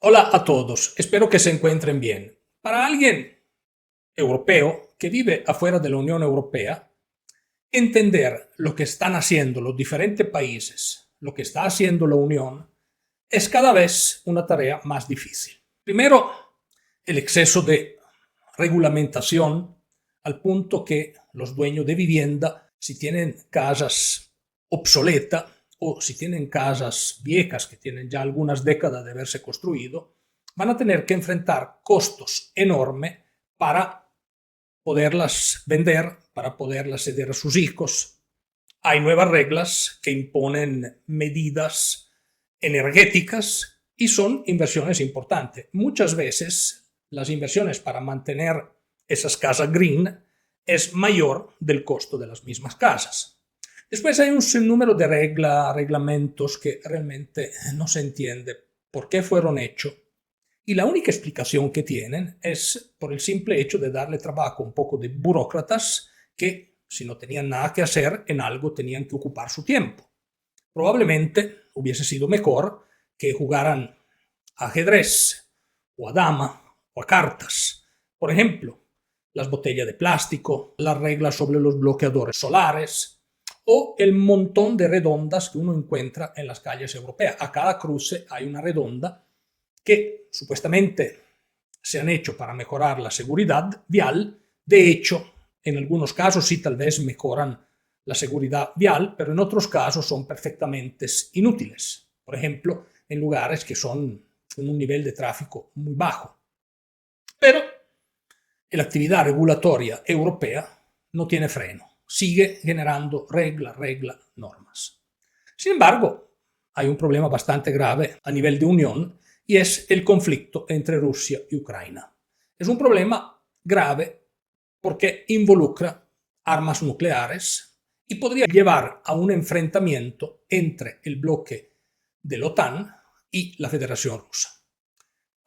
Hola a todos, espero que se encuentren bien. Para alguien europeo que vive afuera de la Unión Europea, entender lo que están haciendo los diferentes países, lo que está haciendo la Unión, es cada vez una tarea más difícil. Primero, el exceso de regulamentación al punto que los dueños de vivienda, si tienen casas obsoletas o si tienen casas viejas que tienen ya algunas décadas de haberse construido, van a tener que enfrentar costos enormes para poderlas vender, para poderlas ceder a sus hijos. Hay nuevas reglas que imponen medidas energéticas y son inversiones importantes. Muchas veces las inversiones para mantener esas casas green es mayor del costo de las mismas casas. Después hay un sinnúmero de reglamentos que realmente no se entiende por qué fueron hechos. Y la única explicación que tienen es por el simple hecho de darle trabajo a un poco de burócratas que, si no tenían nada que hacer, en algo tenían que ocupar su tiempo. Probablemente hubiese sido mejor que jugaran a ajedrez, o a dama, o a cartas. Por ejemplo, las botellas de plástico, las reglas sobre los bloqueadores solares, o el montón de redondas que uno encuentra en las calles europeas. A cada cruce hay una redonda que supuestamente se han hecho para mejorar la seguridad vial. De hecho, en algunos casos sí tal vez mejoran la seguridad vial, pero en otros casos son perfectamente inútiles. Por ejemplo, en lugares que son con un nivel de tráfico muy bajo. Pero la actividad regulatoria europea no tiene freno. Sigue generando reglas, normas. Sin embargo, hay un problema bastante grave a nivel de Unión y es el conflicto entre Rusia y Ucrania. Es un problema grave porque involucra armas nucleares y podría llevar a un enfrentamiento entre el bloque de la OTAN y la Federación Rusa.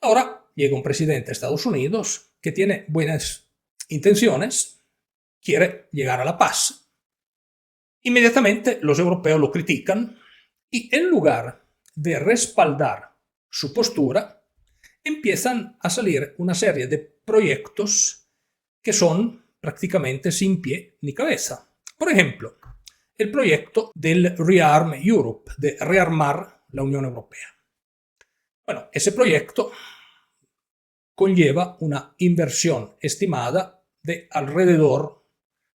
Ahora llega un presidente de Estados Unidos que tiene buenas intenciones, quiere llegar a la paz. Inmediatamente los europeos lo critican y en lugar de respaldar su postura, empiezan a salir una serie de proyectos que son prácticamente sin pie ni cabeza. Por ejemplo, el proyecto del Rearm Europe, de rearmar la Unión Europea. Bueno, ese proyecto conlleva una inversión estimada de alrededor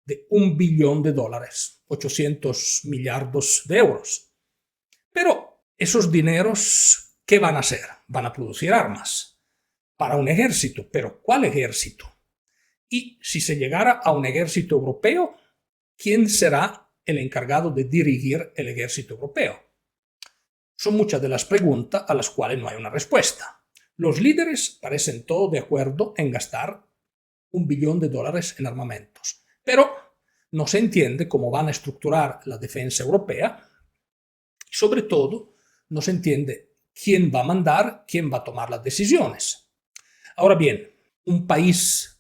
de $1 billón, 800 millardos de euros. Pero esos dineros, ¿qué van a hacer? Van a producir armas para un ejército. ¿Pero cuál ejército? Y si se llegara a un ejército europeo, ¿quién será el encargado de dirigir el ejército europeo? Son muchas de las preguntas a las cuales no hay una respuesta. Los líderes parecen todos de acuerdo en gastar $1 billón en armamentos, pero no se entiende cómo van a estructurar la defensa europea y sobre todo no se entiende quién va a mandar, quién va a tomar las decisiones. Ahora bien, un país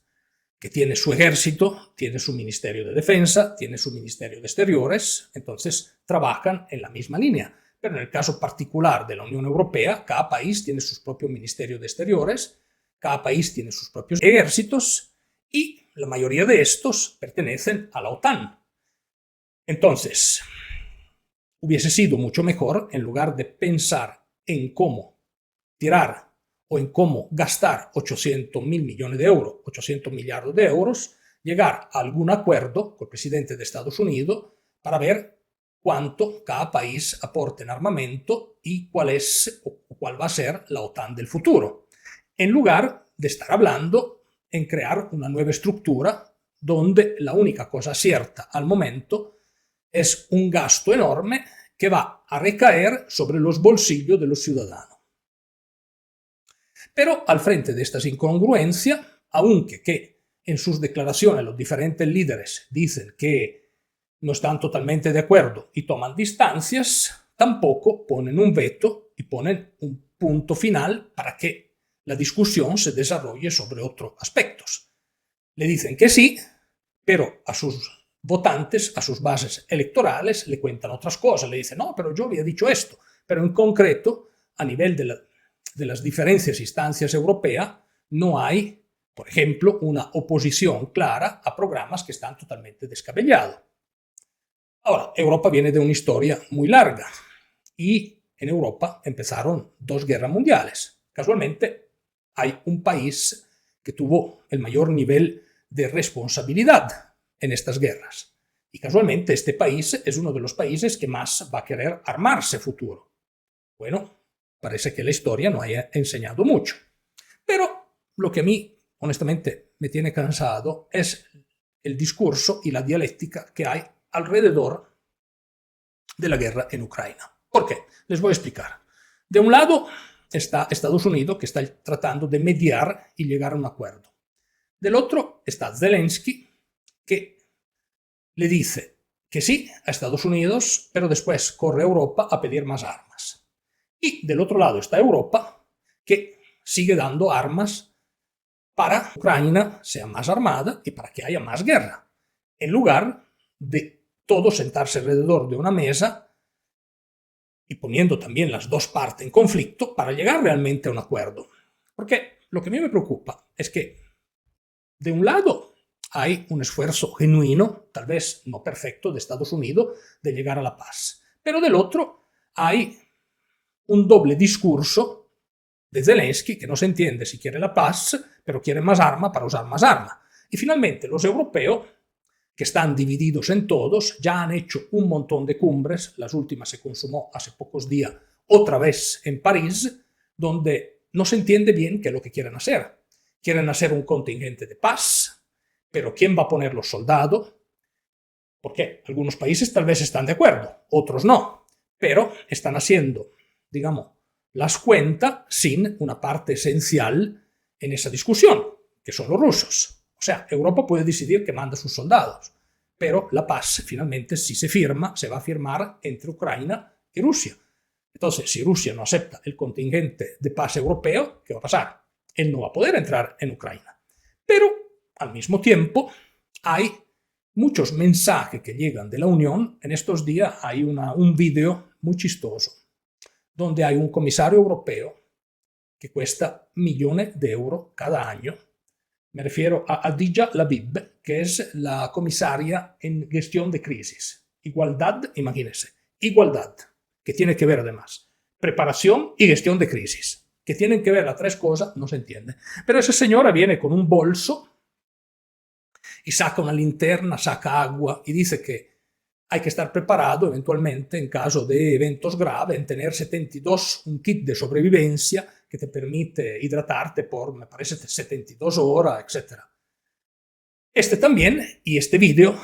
que tiene su ejército, tiene su ministerio de defensa, tiene su ministerio de exteriores, entonces trabajan en la misma línea. Pero en el caso particular de la Unión Europea, cada país tiene sus propios ministerios de exteriores, cada país tiene sus propios ejércitos y la mayoría de estos pertenecen a la OTAN. Entonces, hubiese sido mucho mejor, en lugar de pensar en cómo tirar o en cómo gastar 800 mil millones de euros, 800 millardos de euros, llegar a algún acuerdo con el presidente de Estados Unidos para ver cuánto cada país aporta en armamento y cuál es o cuál va a ser la OTAN del futuro, en lugar de estar hablando en crear una nueva estructura donde la única cosa cierta al momento es un gasto enorme que va a recaer sobre los bolsillos de los ciudadanos. Pero al frente de estas incongruencias, aunque que en sus declaraciones los diferentes líderes dicen que no están totalmente de acuerdo y toman distancias, tampoco ponen un veto y ponen un punto final para que la discusión se desarrolle sobre otros aspectos. Le dicen que sí, pero a sus votantes, a sus bases electorales, le cuentan otras cosas. Le dicen, no, pero yo había dicho esto. Pero en concreto, a nivel de de las diferentes instancias europeas no hay, por ejemplo, una oposición clara a programas que están totalmente descabellados. Ahora, Europa viene de una historia muy larga y en Europa empezaron 2 guerras mundiales. Casualmente, hay un país que tuvo el mayor nivel de responsabilidad en estas guerras. Y casualmente este país es uno de los países que más va a querer armarse futuro. Bueno, parece que la historia no haya enseñado mucho. Pero lo que a mí, honestamente, me tiene cansado es el discurso y la dialéctica que hay alrededor de la guerra en Ucrania. ¿Por qué? Les voy a explicar. De un lado está Estados Unidos, que está tratando de mediar y llegar a un acuerdo. Del otro está Zelensky, que le dice que sí a Estados Unidos, pero después corre a Europa a pedir más armas. Y del otro lado está Europa, que sigue dando armas para que Ucrania sea más armada y para que haya más guerra, en lugar de todos sentarse alrededor de una mesa y poniendo también las dos partes en conflicto para llegar realmente a un acuerdo. Porque lo que a mí me preocupa es que, de un lado, hay un esfuerzo genuino, tal vez no perfecto, de Estados Unidos de llegar a la paz. Pero del otro hay un doble discurso de Zelensky que no se entiende si quiere la paz, pero quiere más arma para usar más arma. Y finalmente los europeos, que están divididos en todos, ya han hecho un montón de cumbres, las últimas se consumó hace pocos días otra vez en París, donde no se entiende bien qué es lo que quieren hacer. Quieren hacer un contingente de paz, pero ¿quién va a poner los soldados? Porque algunos países tal vez están de acuerdo, otros no, pero están haciendo, digamos, las cuentas sin una parte esencial en esa discusión, que son los rusos. O sea, Europa puede decidir que manda sus soldados, pero la paz finalmente, si se firma, se va a firmar entre Ucrania y Rusia. Entonces, si Rusia no acepta el contingente de paz europeo, ¿qué va a pasar? Él no va a poder entrar en Ucrania. Pero, al mismo tiempo, hay muchos mensajes que llegan de la Unión. En estos días hay un video muy chistoso, donde hay un comisario europeo que cuesta millones de euros cada año. Me refiero a Adija Labib, que es la comisaria en gestión de crisis. Igualdad, imagínense, igualdad, que tiene que ver además preparación y gestión de crisis, que tienen que ver las 3 cosas, no se entiende. Pero esa señora viene con un bolso y saca una linterna, saca agua y dice que hay que estar preparado eventualmente en caso de eventos graves, en tener 72, un kit de sobrevivencia que te permite hidratarte por, me parece, 72 horas, etc. Este también, y este video,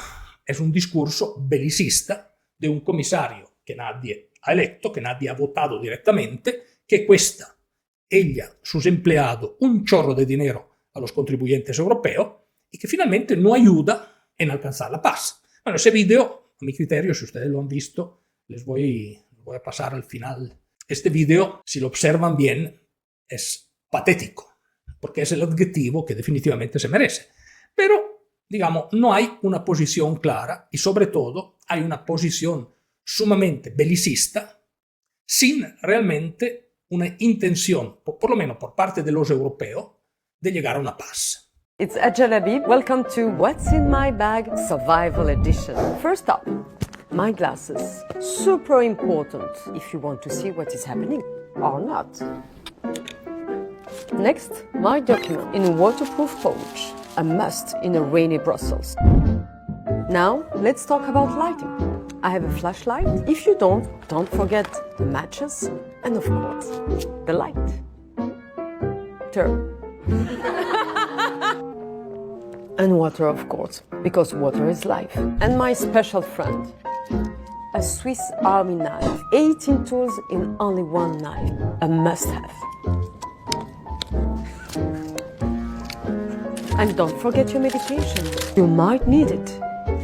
es un discurso belicista de un comisario que nadie ha electo, que nadie ha votado directamente, que cuesta ella, sus empleados, un chorro de dinero a los contribuyentes europeos y que finalmente no ayuda en alcanzar la paz. Bueno, ese video, a mi criterio, si ustedes lo han visto, les voy a pasar al final. Este video, si lo observan bien, es patético, porque es el adjetivo que definitivamente se merece. Pero, digamos, no hay una posición clara y sobre todo hay una posición sumamente belicista sin realmente una intención, por lo menos por parte de los europeos, de llegar a una paz. It's Adija Labib. Welcome to What's in My Bag Survival Edition. First up, my glasses. Super important if you want to see what is happening or not. Next, my document in a waterproof pouch. A must in a rainy Brussels. Now, let's talk about lighting. I have a flashlight. If you don't forget the matches and of course, the light. Turn. And water, of course, because water is life. And my special friend, a Swiss Army knife. 18 tools in only one knife. A must-have. And don't forget your medication. You might need it,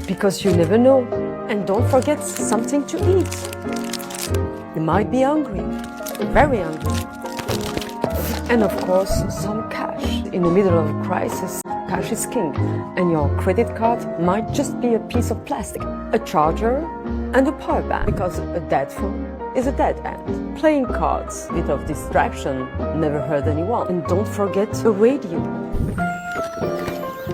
because you never know. And don't forget something to eat. You might be hungry, very hungry. And of course, some cash. In the middle of a crisis, cash is king, and your credit card might just be a piece of plastic, a charger, and a power bank, because a dead phone is a dead end. Playing cards, bit of distraction, never hurt anyone. And don't forget a radio.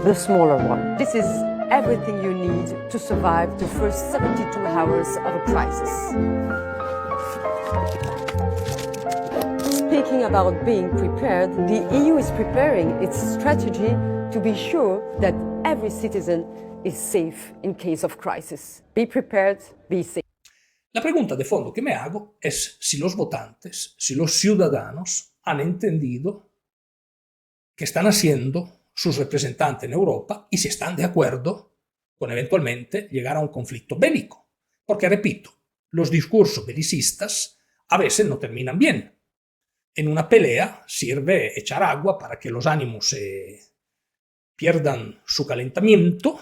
The smaller one. This is everything you need to survive the first 72 hours of a crisis. Speaking about being prepared, the EU is preparing its strategy to be sure that every citizen is safe in case of crisis. Be prepared, be safe. La pregunta de fondo que me hago es si los votantes, si los ciudadanos han entendido qué están haciendo sus representantes en Europa y si están de acuerdo con eventualmente llegar a un conflicto bélico. Porque, repito, los discursos belicistas a veces no terminan bien. En una pelea sirve echar agua para que los ánimos pierdan su calentamiento,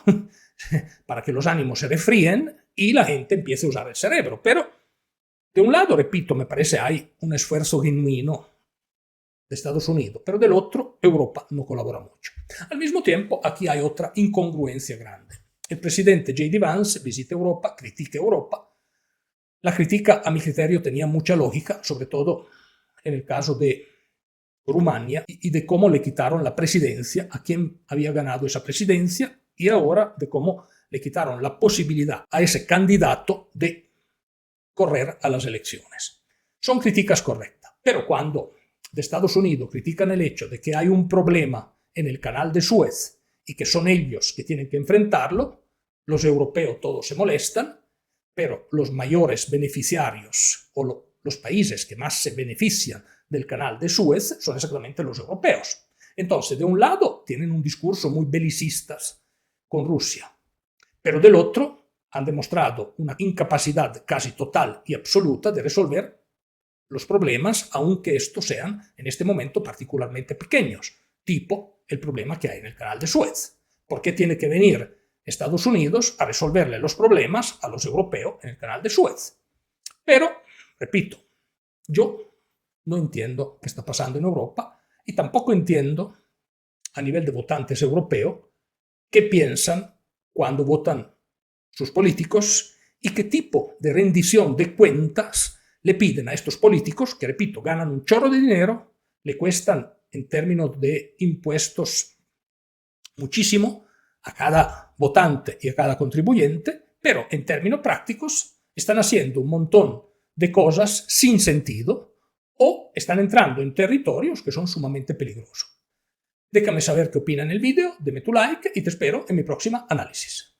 para que los ánimos se refríen y la gente empiece a usar el cerebro. Pero, de un lado, repito, me parece hay un esfuerzo genuino de Estados Unidos, pero del otro, Europa no colabora mucho. Al mismo tiempo, aquí hay otra incongruencia grande. El presidente J.D. Vance visita Europa, critica Europa. La crítica, a mi criterio, tenía mucha lógica, sobre todo en el caso de Rumania y de cómo le quitaron la presidencia a quien había ganado esa presidencia y ahora de cómo le quitaron la posibilidad a ese candidato de correr a las elecciones. Son críticas correctas, pero cuando de Estados Unidos critican el hecho de que hay un problema en el canal de Suez y que son ellos que tienen que enfrentarlo, los europeos todos se molestan, pero los mayores beneficiarios o los países que más se benefician del canal de Suez son exactamente los europeos. Entonces, de un lado, tienen un discurso muy belicistas con Rusia, pero del otro han demostrado una incapacidad casi total y absoluta de resolver los problemas, aunque estos sean en este momento particularmente pequeños, tipo el problema que hay en el canal de Suez. ¿Por qué tiene que venir Estados Unidos a resolverle los problemas a los europeos en el canal de Suez? Pero, repito, yo no entiendo qué está pasando en Europa y tampoco entiendo a nivel de votantes europeos qué piensan cuando votan sus políticos y qué tipo de rendición de cuentas le piden a estos políticos que, repito, ganan un chorro de dinero, le cuestan en términos de impuestos muchísimo a cada votante y a cada contribuyente, pero en términos prácticos están haciendo un montón de cosas sin sentido o están entrando en territorios que son sumamente peligrosos. Déjame saber qué opina en el vídeo, dame tu like y te espero en mi próxima análisis.